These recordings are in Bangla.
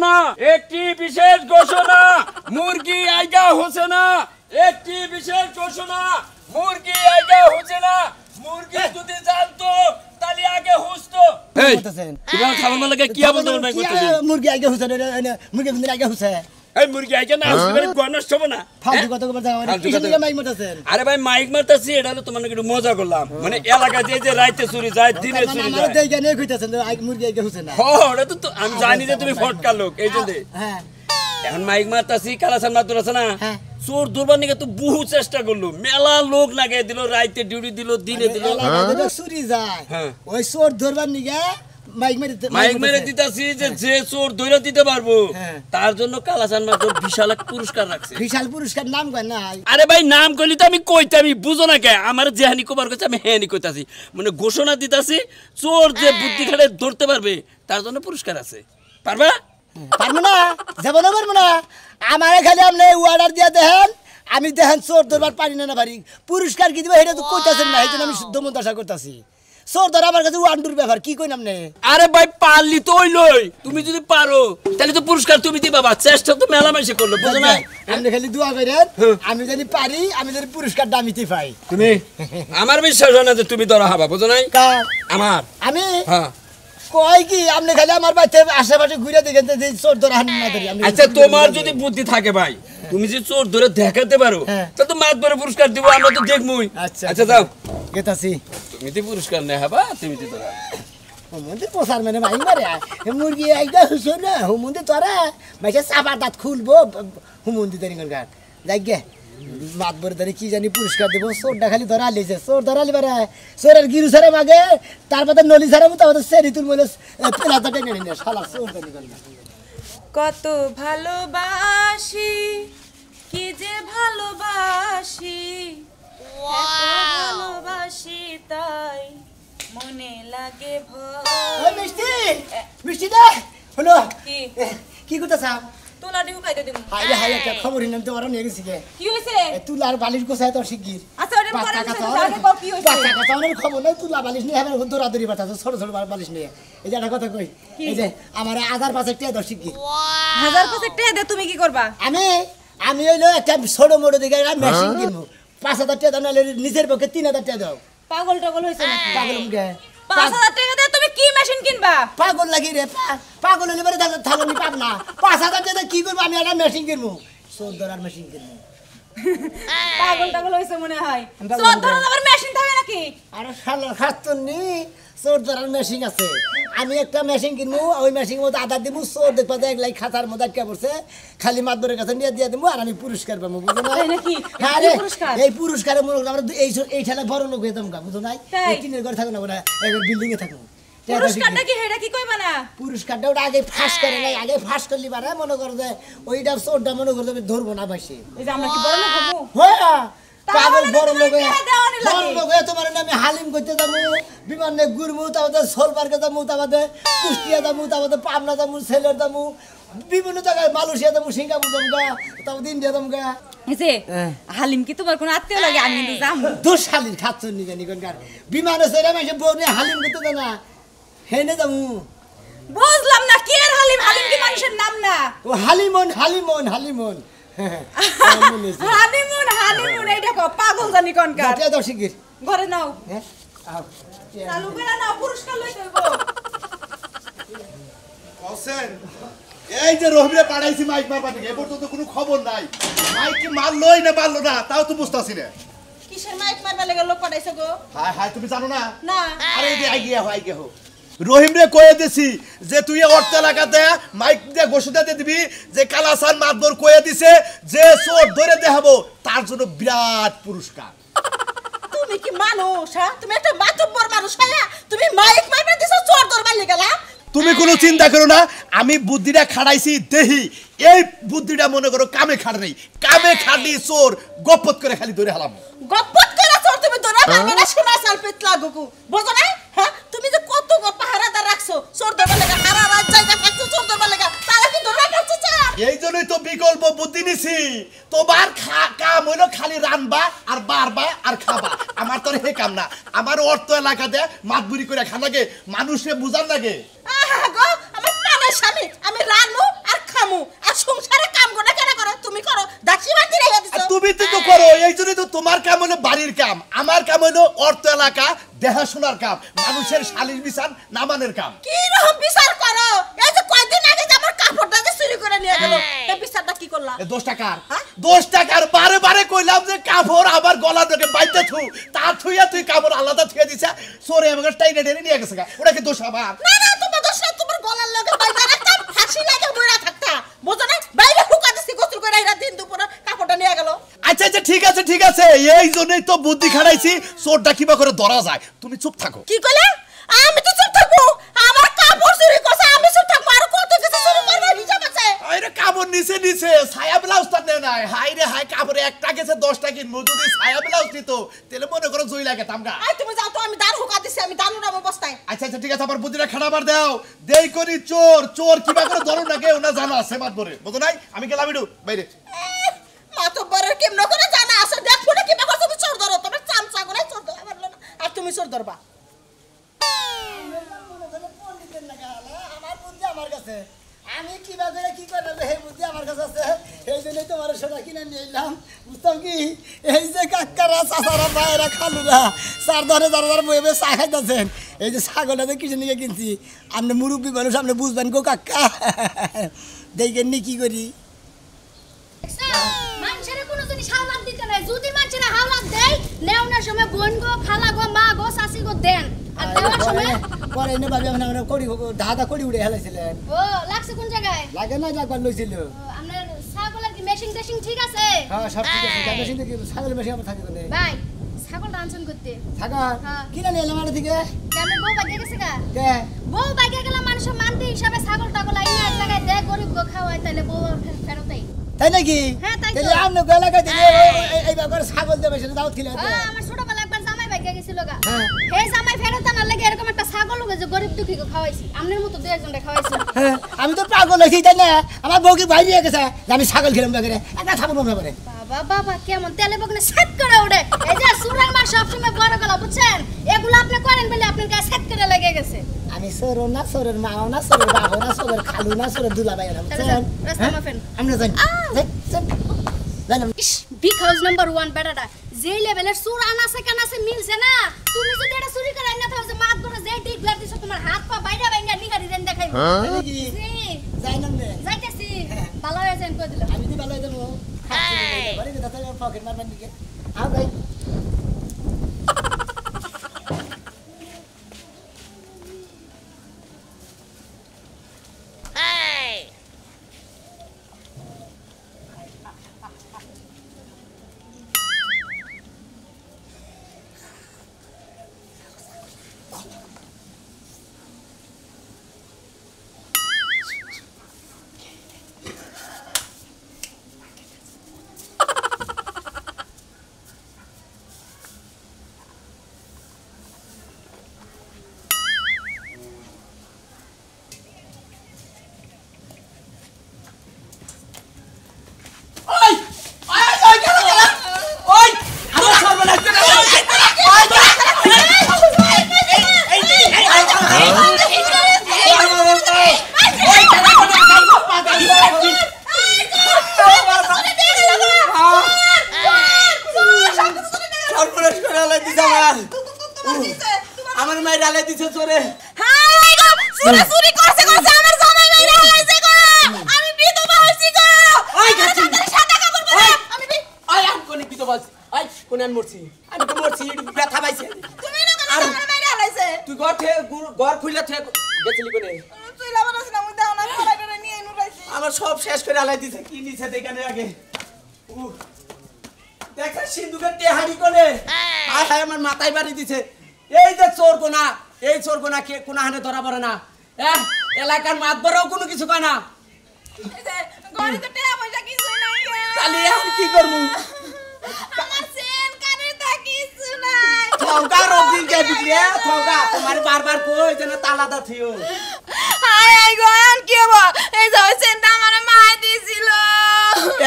ঘোষণা, একটি বিশেষ ঘোষণা, মুরগি আইগা হচ্ছে না। একটি বিশেষ ঘোষণা, মুরগি আইগা হচ্ছে না। মুরগি যদি জানতো তাহলে আগে হুসতো। এই তোমার খাবার লাগে কি বলতে বলবে কইতেছি? মুরগি আইগা হচ্ছে না, মুরগি কিন্তু আইগা হচ্ছে। এই মুরগি আইগা না হচ্ছে মানে গণষ্ট হবে না। ফালতু কথা বলতে হবে না। কিসের মাইক মারতেছেন? আরে ভাই মাইক মারতাছি, এটা হলো তোমাকে একটু মজা করলাম। মানে এলাকা যে রাইতে চুরি যায়, দিনে চুরি যায়। আমাদের এইখানে কইতাছেন মুরগি আইগা হচ্ছে না। ওটা তো আমি জানি যে তুমি ফটকা লোক, এই জন্য। হ্যাঁ এখন মাইক মারতাছি, কালাসান মাতুর আছে না, চোর ধরবার নিকে তো বহু চেষ্টা করলো, মেলা লোক লাগাই দিল, রাইতে ডিউটি দিল, দিনে দিল, চুরি যায়। ওই চোর ধরবার নিকে মাইক মেরে দিতাছি যে চোর ধরে দিতে পারবো তার জন্য কালাসান মাতুর বিশাল এক পুরস্কার রাখছে। বিশাল পুরস্কার নাম কয় না? আরে ভাই নাম কইলি তো আমি কইতে, আমি বুঝো না কে? আমার যে হানি কবার কইছে আমি হেনি কইতাছি, মানে ঘোষণা দিতাছি চোর যে বুদ্ধি খাটে ধরতে পারবে তার জন্য পুরস্কার আছে। পারবা? পারবো না, যাবো না, পারবো না। আমারে খালি আপনি অর্ডার দিয়ে দেখেন, আমি দেখেন চোর ধরবার পারি না পারি, পুরস্কার কি দিবে সেটা তো কইতাছেন না, এই জন্য আমি দমনদশা করতেছি। চোর ধরা আমার কাছে ওয়ান্ডুর ব্যাপার, কি কই নামনে? আরে ভাই পারলি তো হইলই, তুমি যদি পারো তাহলে তো পুরস্কার তুমি দিবা। চেষ্টা তো মেলা মাইসে করলো, বুঝো না? আপনি খালি দোয়া করেন, আমি যদি পারি, আমি যদি পুরস্কারটা আমিতে পাই। তুমি আমার বিশ্বাস হয় না যে তুমি ধরা হবা, বুঝো নাই? আমার আমি হ্যাঁ কই কি আপনি খালি আমার বাড়িতে আশেপাশে ঘুরে দেখেন যে চোর ধরা হান না ধরি। আচ্ছা তোমার যদি বুদ্ধি থাকে ভাই, তুমি যে চোর ধরে দেখাতে পারো তাহলে তো মাত ধরে পুরস্কার দিব, আমরা তো দেখমুই। আচ্ছা যাও গেতাছি, তুমি তো পুরস্কার নেই হবা, তুমি তো ধরা হুমন্দি পোষার মানে ভাই মারে মুরগি আইগা হুসো না, হুমন্দি তোরা মাইসে চাপা দাঁত খুলবো, হুমন্দি তারি গান যাই গে মাত বরে তারি কি জানি পুরস্কার দেবো। চোরটা খালি ধরা লিছে, চোর ধরা লিবারে চোরের গিরু ছাড়া মাগে, তারপরে নলি ছাড়া মতো আমাদের সেরি তুল বলে পেলাটা টেনে নিয়ে শালা চোর তারি গান। কত ভালোবাসি, কি যে ভালোবাসি, ভালোবাসি তাই মনে লাগে ভয়। মিষ্টি মিষ্টি দে হলো কি করতেছ? তোলা ডিউ খাইতে দিমু। হাই হাই একটা খবর নিলাম তো ওরা নিয়ে গেছি গে। কি হইছে? তুলার বালিশ গোছায় তোর শিগগির। আচ্ছা ওরে পরে আগে কও কি হইছে? পাতা কথা অনেক খবর নাই, তুলা বালিশ নিয়ে হবে দৌড়াদৌড়ি বাতাস, ছোট ছোট বালিশ নিয়ে। এই যে একটা কথা কই, এই যে আমার 1005 টাকা দর শিগগির। 1005 টাকা দে, তুমি কি করবা? আমি হইলো একটা ছোট মোটো দিকে একটা মেশিন কিনবো, 5000 টাকা দাও, নাহলে নিজের পক্ষে 3000 টাকা দাও। পাগল টাগল হইছে নাকি? পাগল মুখে 5000 টাকা দে, তুমি কি মেশিন কিনবা? পাগল লাগি রে, পাগল হলে পরে থালনি পাব না। 5000 টাকা কি করবো? আমি একটা মেশিন কিনবো, চোর ধরার মেশিন কিনবো। পাগল টাগল হইছে মনে হয়। চোর ধরার আবার মেশিন থাকে নাকি? আরে শালা খাতুনি, চোর ধরার মেশিন আছে। আমি একটা মেশিন কিনবো, ওই মেশিনের মধ্যে আধা দিব, চোর দেখবা এক লাই খাতার মধ্যে আটকে পড়ছে, খালি মাতবরের কাছে নিয়ে দিয়ে দেবো, আর আমি পুরস্কার পাবো, বুঝো না? হ্যাঁ রে, এই পুরস্কারের মনে আমরা এই ঠেলা বড় লোক হয়ে যাবো, বুঝো নাই? টিনের ঘরে থাকবো না, বিল্ডিং এ থাকবো। পুরস্কারটা কি হেডা কি কইবা না? পুরস্কারটা ওটা আগে ফাঁস করে নাই, আগে ফাঁস করলি পারে মনে করে যে ওইটা চোরটা মনে করে আমি ধরবো না পাইছি। এই যে আমরা কি বড় লোক হবো? হ্যাঁ পাগল বড় লোক হয়ে তোমার আমি হালিম করতে যাবো, বিমানে ঘুরবো, তারপরে সোলপার্কে যাবো, তারপরে কুষ্টিয়া যাবো, তারপরে পাবনা যাবো, সেলের যাবো, বিভিন্ন জায়গায় মালয়েশিয়া যাবো, সিঙ্গাপুর যাবো, তারপরে ইন্ডিয়া যাবো। এসে হালিম কি তোমার কোনো আত্মীয় লাগে? আমি কিন্তু যাবো। দোষ হালিম খাচ্ছ নিকার বিমানে সেরে মাসে বউ নিয়ে হালিম করতে যায় না, হেনে যাবো। বুঝলাম না কি এর হালিম? হালিম কি মানুষের নাম না? ও হালিমন হালিমন হালিমন হানিমুন হানিমুন এইটা কো পাগল জানি কোনকার। এটা দাও শিগগির ঘরে নাও। হ্যাঁ আও চালু করে নাও, পুরস্কার লই দেব। হোসেন এই যে রহিমরে পাঠাইছি মাইক মারবা থেকে, এবার তো কোনো খবর নাই। মাইক কি মারলই না মারলো না তাও তো বুঝতাছি না। কিসের মাইক মারবা লাগা লোক পাঠাইছো গো? হায় হায়, তুমি জানো না? না। আরে এই যে আইগিয়া হো রহিমরে কয়ে দিছি যে তুই অর্থ লাগাতে মাইক দিয়ে ঘোষণা দিয়ে দিবি যে কালাসান মাতবর কয়ে দিছে যে চোর ধরে দেখাবো, তার জন্য বিরাট পুরস্কার। তুমি কি মানুষ? হ্যাঁ তুমি একটা মাতব্বর মানুষ, হ্যাঁ তুমি মাইক মারবা দিছো, চোর ধরবার লাগা। তুমি কোনো চিন্তা করো না, আমি বুদ্ধিটা খাড়াইছি দেহি, এই বুদ্ধিটা মনে করো কামে খাড় নেই, কামে খাড়ি চোর গপ্পত করে খালি ধরে হালাম। গপ্পত করে চোর তুমি ধরা পারবে না, শোনা সাল পেট লাগুকু, বুঝো না? হ্যাঁ তুমি যে কত পাহারাদার রাখছো চোর ধরবার লাগা, সারা রাত জায়গা থাকছো চোর ধরবার লাগা, তারা কি ধরবা পারছো? এই জন্যই তো বিকল্প বুদ্ধি নিছি। তোমার কাম হইলো খালি রানবা আর বারবা আর খাবা, আমার তো হে কাম না। আমার অর্থ এলাকাতে মাতবুরি করে খান লাগে, মানুষে বুঝার লাগে। আহা গো আমার প্রাণের স্বামী, আমি রানবো আর খামু আর সংসারে কাম গোটা কেন করো তুমি করো দাসি বাতি রেখে দিছো তুমি তো করো এই জন্যই তো তোমার কাম হলো বাড়ির কাম আমার কাম হলো অর্থ এলাকা দেখাশোনার কাম মানুষের শালীর বিচার নামানের কাম কি রকম বিচার করো এই যে কয়দিন আগে যে আমার কাপড়টা যে চুরি করে নিয়ে গেল এই বিচারটা কি করলা 10 টাকার 10 টাকার বারে বারে কইলাম যে কাপড় আবার গলা থেকে বাইতে থু তা থুইয়া তুই কাপড় আলাদা থুইয়া দিছা সরে আমাকে টাইনে টেনে নিয়ে গেছে ওটা কি দোষ আমার না না তোমার দোষ না তোমার গলার লগে বাইরে রাখতাম ফাঁসি লাগে বইরা থাকতা বুঝো না বাইরে হুকা দিছি গোসল করে এরা দিন দুপুরে কাপড়টা নিয়ে গেল আচ্ছা আচ্ছা ঠিক আছে এই জন্যই তো বুদ্ধি খাটাইছি চোরটা কিবা করে ধরা যায় তুমি চুপ থাকো কি কইলে আমি তো চুপ থাকবো আমার কাপড় চুরি করছে আমি চুপ থাকবো আর কত কিছু চুরি করবে হিসাব আছে আরে কাপড় নিচে ছায়া ব্লাউজ তো নেই নাই হাই রে হাই কাপড় একটা গেছে 10 টাকা কিনবো যদি ছায়া ব্লাউজ নিত তাহলে মনে করো জই লাগে তামগা আই তুমি যাও তো আমি দান হুকা দিছি আমি দান উড়াবো বস্তায় আচ্ছা ঠিক আছে আমার বুদ্ধিটা খাটাবার দাও দেই করি চোর কিবা করে ধরো না কেউ না জানা আছে বাদ পরে বুঝো নাই আমি গেলাম একটু বাইরে মাতব্বরের কেমন করে জানা আছে দেখো না কিবা করে তুমি চোর ধরো তোমার চামচা করে চোর ধরো আর তুমি চোর ধরবা আমার বুদ্ধি আমার কাছে আমি কিবা করে কি করব এই বুদ্ধি আমার কাছে আছে এই জন্যই তোমার সোনা কিনে নিয়ে এলাম বুঝতাম কি এই যে কাকারা চাচারা ভাইরা খালুরা চার ধরে যারা বইবে চা খাইতেছেন এই যে ছাগলটা যে কিছু নিয়ে কিনছি আপনি মুরব্বী মানুষ আপনি বুঝবেন গো কাকা দেখেন নি কি করি মানুষের কোনো জিনিস হাওলাত দিতে নাই যদি মানুষের হাওলাত দেয় নেওয়ার সময় বোন গো খালা গো মা গো শাশি গো দেন আর দেওয়ার সময় পরে এনে ভাবি আমরা করি দাদা করি উড়ে হেলাইছিলেন ও লাগছে কোন জায়গায় লাগে না লাগবার লইছিল আপনার ছাগলের কি মেশিন টেশিন ঠিক আছে হ্যাঁ সব ঠিক আছে মেশিন থেকে ছাগল মেশিন আমার থাকে কোনে ভাই ছাগল রানছেন করতে ছাগল হ্যাঁ। কিনা নিয়ে এলাম আমার থেকে কেমন বউ বাগে গেছে গা কে বউ বাগে গেলে মানুষের মানতে হিসাবে ছাগল টাগল আইনা এক জায়গায় দেয় গরিব গো খাওয়ায় তাহলে বউ ফেরতই তাই নাকি হ্যাঁ, তাই তো। তাহলে আপনি এলাকায় দিলে এই ব্যাপারে ছাগল দেবে সেটা দাওয়াত খেলে হতো। আমার ছোটবেলা একবার জামাই বাগে গেছিল গা হ্যাঁ। এই জামাই ফেরত আনার লাগে এরকম একটা ছাগল ওকে যে গরিব দুঃখী খাওয়াইছি আমনের মতো দুই একজনকে খাওয়াইছি হ্যাঁ আমি তো পাগল হয়েছি তাই না আমার বউ কি বাইরে গেছে যে আমি ছাগল খেলাম বাগেরে একটা ছাগল বন্ধ করে বাবা বাবা কেমন তেলে বকনে সেট করে ওড়ে এই যে সুরের মার সবসময় বড় গলা বুঝছেন এগুলো আপনি করেন বলে আপনার গায়ে সেট করে লেগে গেছে আমি সরো না সরের মাও না সরের বাবু না সরের খালু না সরের দুলাভাই না তাহলে বুঝছেন রাস্তা মাফেন আমরা জানি জানি ইস বিগ হাউস নাম্বার 1 বেটাটা যে লেভেলের সুর আনাছে কানাছে মিলছে না তুমি যদি এটা চুরি করে আইনা তাহলে যে মাত করে যে ডিগলার দিছো তোমার হাত পা বাইরে বাইঙ্গা নিগারি দেন দেখাইবো নাকি জি যাই না নে যাইতেছি ভালো হয়ে যান কই দিল আমি দি ভালো দেবো বাড়ি গেছে তাই পকেট মারবার দিকে আও ভাই আমার মাই ডালে দিছে চোরে হাই গো চুরি চুরি করছে আমার জামাই বাইরে আইছে গো আমি বিধবা হইছি গো ওই গাছি সাদা কাপড় পরে আমি ওই আমি কোন কি তো বলছি ওই কোন আমি মরছি আমি তো মরছি ব্যথা পাইছে তুমি না কেন আমার বাইরে আইছে তুই ঘর খুলে থে গেছিলি কোনে তুই লাবানাস না মুই দাও না খড়া করে নিয়ে নুরাইছি আমার সব শেষ করে আলাই দিছে কি নিছে দেখানে আগে দেখা সিন্ধুকের টেহাড়ি কোনে হায় হায় আমার মাথায় বাড়ি দিছে এই যে চোর কোনা কে কোনা হানে ধরা পড়ে না এলাকার মাতবরও কোনো কিছু কয় না গড়ি তো টাকা পয়সা কিছু নাই তাহলে এখন কি করবো আমার সেন কানে তা কিছু নাই থৌকা রবি কে বিক্রিয়া থৌকা তোমার বারবার কই যেন তালাদা থিও হাই হাই গো আর কি হবো এই যে সেনটা আমার মাই দিছিল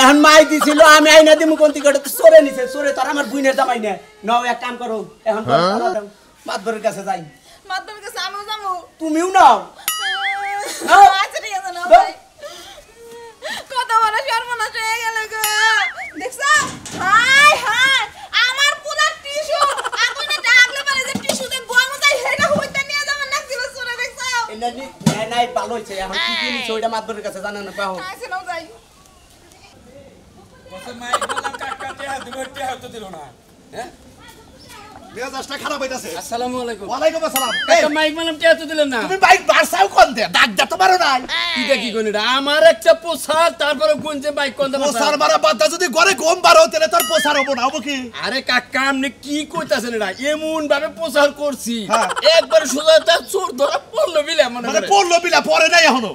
এখন মাই দিছিল আমি আইনা দিমু কোনটি করে চোরে নিছে চোরে তোর আমার বুইনের জামাই না নাও এক কাম করো এখন মাতবরের কাছে যাই মাতবার কাছে আমিও যাবো তুমিও নাও আচ্ছা ঠিক আছে না ভাই সর্বনাশ হয়ে গেল গো দেখছো হাই হাই আমার পুরা টিস্যু আপনি ডাকলে পারে যে টিস্যুতে গম যাই হেডা হইতে নিয়ে যাবেন না ছিল শুনে দেখছো এটা নাই ভালো হইছে এখন কি কি নিছ ওইটা মাতবরের কাছে জানেন না পাও আইছে নাও যাই বসে মাইক বললাম কাকা টিয়া দুবটি হতে দিল না হ্যাঁ মেজাজটা খারাপ হইতাছে আসসালামু আলাইকুম ওয়ালাইকুম আসসালাম কাকা মাইক বললাম টিয়া তো দিলেন না তুমি বাইক বারসাও কোন দে ডাক দা তোমারও নাই এটা কি কোন এটা আমার একটা পোশাক তারপরে কোনছে বাইক কোন দেব পোসার মারা বাদা যদি ঘরে গম বারো তাহলে তোর পোসার হবো না হবো কি আরে কাকা আপনি কি কইতাছেন এটা এমন ভাবে প্রচার করছি হ্যাঁ। একবার সোজা তার চোর ধরা পড়লো বিলে মনে মানে করে পড়লো বিলা পরে নাই এখনো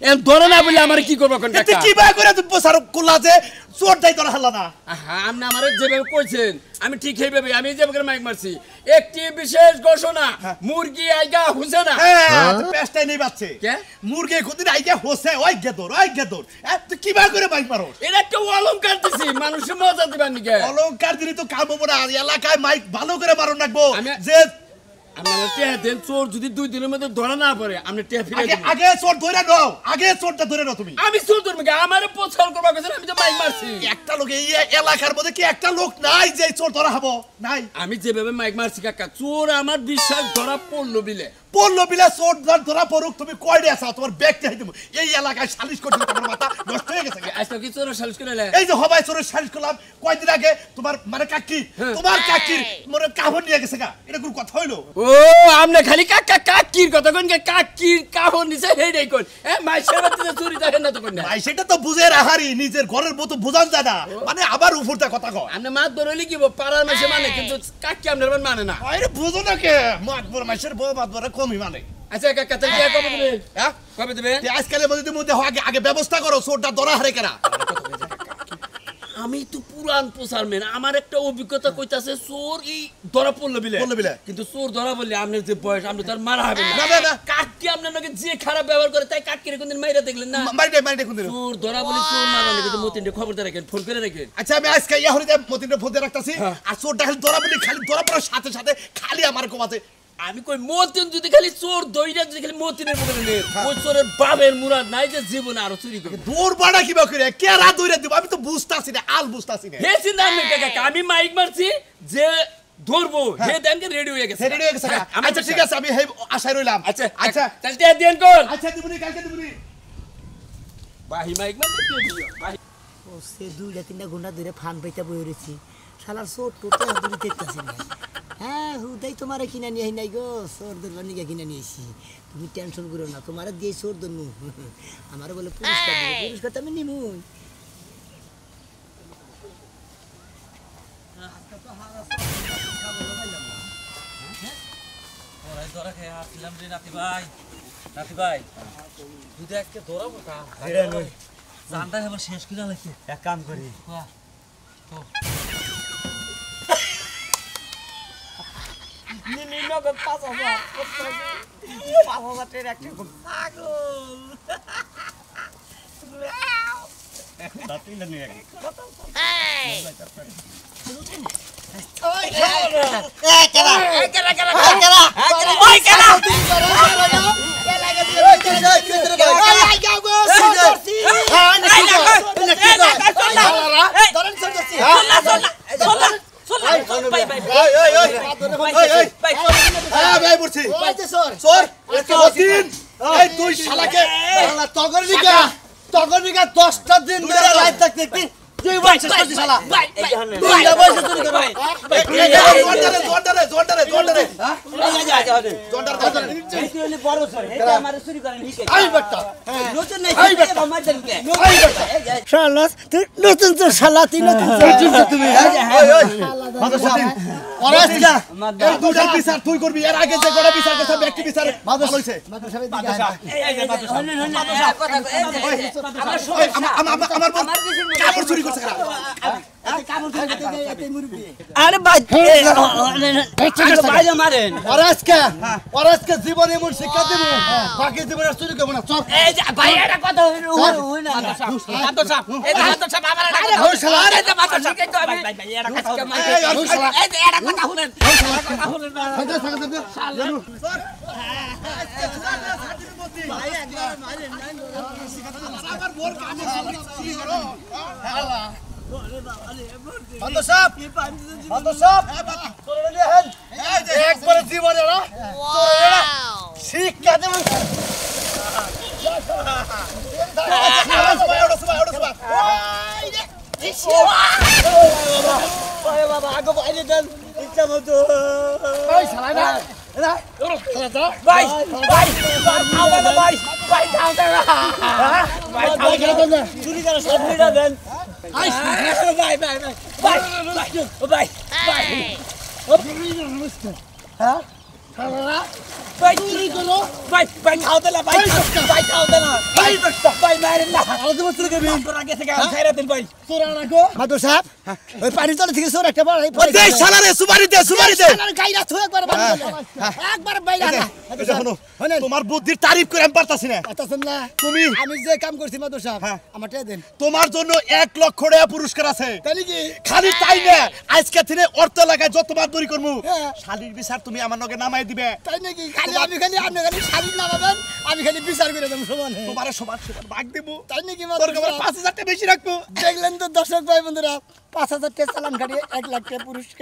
এম ধরে না বলে আমার কি করব কোন তুই কাকা কি বাই করে তুই পোসার কুলা যে চোর দাই তোর হালা না হ্যাঁ আপনি আমারে যেভাবে কইছেন আমি ঠিক এইভাবে আমি যেভাবে মাইক মারছি একটি বিশেষ ঘোষণা মুরগি আইগা হুসে না হ্যাঁ তুই পেস্টাই নেই বাচ্চে কে? মুরগে খুদিন আইগে হোসে ওই গেদর তুই কি বাই করে বাইক মারো এটা একটা অলংকার দিছি মানুষের মজা দিবার নিকে অলংকার দিলি তো কাম হবো না এলাকায় মাইক ভালো করে মারো রাখবো আমি- যে আপনারা টিয়া দেন চোর যদি 2 দিনের মধ্যে ধরা না পড়ে আপনি টিয়া ফিরে আগে দিবেন আগে চোর ধরে নাও আগে চোরটা ধরে নাও তুমি আমি চোর ধরবো আমারে প্রচার করবা কইছেন আমি তো মাইক মারছি একটা লোক এই এলাকার মধ্যে কি একটা লোক নাই যে চোর ধরা হবো নাই আমি যেভাবে মাইক মারছি কাকা চোর আমার বিশ্বাস ধরা পড়লো বিলে পড়লো বিলা চোর ধরা পড়ুক তুমি কয়ডে আছো তোমার ব্যাগ চাই দেবো এই এলাকায় সালিশ করতে তোমার মাথা নষ্ট হয়ে গেছে আজকে কি চোর সালিশ করে এলে? এই যে হবাই চোরের সালিশ করলাম কয়দিন আগে তোমার মানে কাকি তোমার কাকির মনে কাপড় নিয়ে গেছে গা এটা কোনো কথা হইলো ও আমনে খালি কাকা কাকির কথা কোন কাকির কাহন নিছে হেডাই কোন এ মাইশের বাচ্চা চুরি দেখেন না তো কোন ভাই সেটা তো বুঝে রাহারি নিজের ঘরের মতো বুঝান যায় না মানে আবার উপরটা কথা কয় আমনে মাত ধরলি কি পাড়ার মাসে মানে কিন্তু কাকি আমনের মানে না আরে বুঝো না কে মাতবর মাসের বউ মাতবর কমই মানে আচ্ছা কাকা তাই কি কবে দিবেন হ্যাঁ কবে দিবেন আজকালের মধ্যে আগে আগে ব্যবস্থা করো চোরটা ধরা হারে কেনা আমি তো পুরান প্রচারম্যান আমার একটা অভিজ্ঞতা কইতাছে চোর এই ধরা পড়লো বিলে কিন্তু চোর ধরা বললে আপনার যে বয়স আপনি তার মারা হবে না, না, না। কাকি আপনার নাকি যে খারাপ ব্যবহার করে তাই কাকির কোনদিন মাইরা দেখলেন না মারি কোন চোর ধরা বলি চোর মারা নাকি তো মতিনকে খবর দিয়ে রাখেন ফোন করে রাখেন আচ্ছা আমি আজকে ইয়া হরিদে মতিনরে ফোন দিয়ে রাখতাছি আর চোরটা খালি ধরা বলি খালি ধরা পড়ার সাথে সাথে খালি আমার কোমাতে আমি কই মতিন যদি খালি চোর দইরা যদি খালি মতিনের মুখে নে ওই চোরের বাবের মুরাদ নাই যে জীবনে আরো চুরি করবে দৌড় বাড়া কিবা করে কেরা দৌড়ে দিব আমি তো বুঝতাছি না আল বুঝতাছি না হে চিন্তা আমি কাকা আমি মাইক মারছি যে ধরবো হে দেনকে রেডি হয়ে গেছে রেডি হয়ে গেছে আচ্ছা ঠিক আছে আমি হেই আশায় রইলাম আচ্ছা আচ্ছা তাহলে তে দেন কোন আচ্ছা দিবনি কালকে দিবনি বাহি মাইক মারতে দিও বাহি ও সে 2-3 ঘন্টা ধরে ফান পাইতা বই রয়েছি শালার চোর টোটা ধরে দেখতেছি না হ্যাঁ হুদাই তোমারে কিনা নিয়ে নাই গো চোর ধরবার নিয়ে কিনা নিয়েছি তুমি টেনশন করো না তোমারে দিয়ে চোর ধরনু আমারে বলে পুরস্কার দেবো পুরস্কার তো আমি নিমু নাতি ভাই দুধে আজকে ধরাবো কা জানটা এবার শেষ করে লাগছে এক কাম করি ভাই বলছি চোর মতিন এই দুই শালাকে তখন 10টা দিন ধরে রাত থাকতে তুই বলছিস তুই শালা তুই না বলছিস তুই করে জোরদারে তুই বড় স্যার এটা আমারে চুরি করেন ঠিক আছে আই বেটা নতুন নাই আমার দেনকে শালা তুই নতুন চোর শালা তুই নতুন তুমি পরাস্কা এই দুটার বিচার তুই করবি এর আগে যে গোটা বিচার করছ ব্যক্তি বিচার ভালো হইছে আমার কাপড় চুরি করছে আরে ভাই বাইরে মারেন ওরাজকে জীবন এমন শিক্ষা দেবো বাকি জীবনে আর চুরি করবো না চল এই যে ভাই এটা কথা হই না মাদর সাহেব এই মাদর সাহেব আমার এটা কথা আরে যে মাদর সাহেব কিন্তু আমি এটা কথা এই যে এটা কথা শুনেন কথা শুনেন একবারে জীবনে না শিক্ষা দেবো বাবা আগে বাইরে দেন ইচ্ছা মতো ভাই ভাই আওয়াজ ভাই ভাই দাও দাও ভাই চুরি করে সব নিয়ে দেন ভাই ভাই ভাই ভাই ভাই ভাই হ্যাঁ ভাই চুরি করো ভাই ভাই খাও দেলা ভাই ভাই খাও দেলা ভাই ভাই মারেন না আজ বছর কে বিন তোর আগে থেকে ছাইরা দেন ভাই তোরা রাখো মাদুর সাহেব ওই পানি তলে থেকে সর একটা বড় দে শালারে সুবারি দে গাইরা থু একবার একবার বাইরা না তোমার বুদ্ধির তারিফ করে আমি পারতাছি না তুমি আমি যে কাম করছি মাদুর সাহেব আমার টাকা দেন তোমার জন্য 1 লক্ষ টাকা পুরস্কার আছে তাই নাকি খালি তাই না আজকে থেকে অর্থ লাগায় যত মাদবরি করমু শালীর বিচার তুমি আমার নগে নামাই দিবে তাই নাকি খালি আমি খালি আপনি খালি শাড়ি নামাবেন আমি খালি বিচার করে দেব সমানে তোমারে সমান সমান ভাগ দেব তাই নাকি তোর কাছে 5000 টাকা বেশি রাখবো দেখলেন তো দর্শক ভাই বন্ধুরা 5000 টাকা চালান কাটিয়ে 1 লাখ টাকা পুরস্কার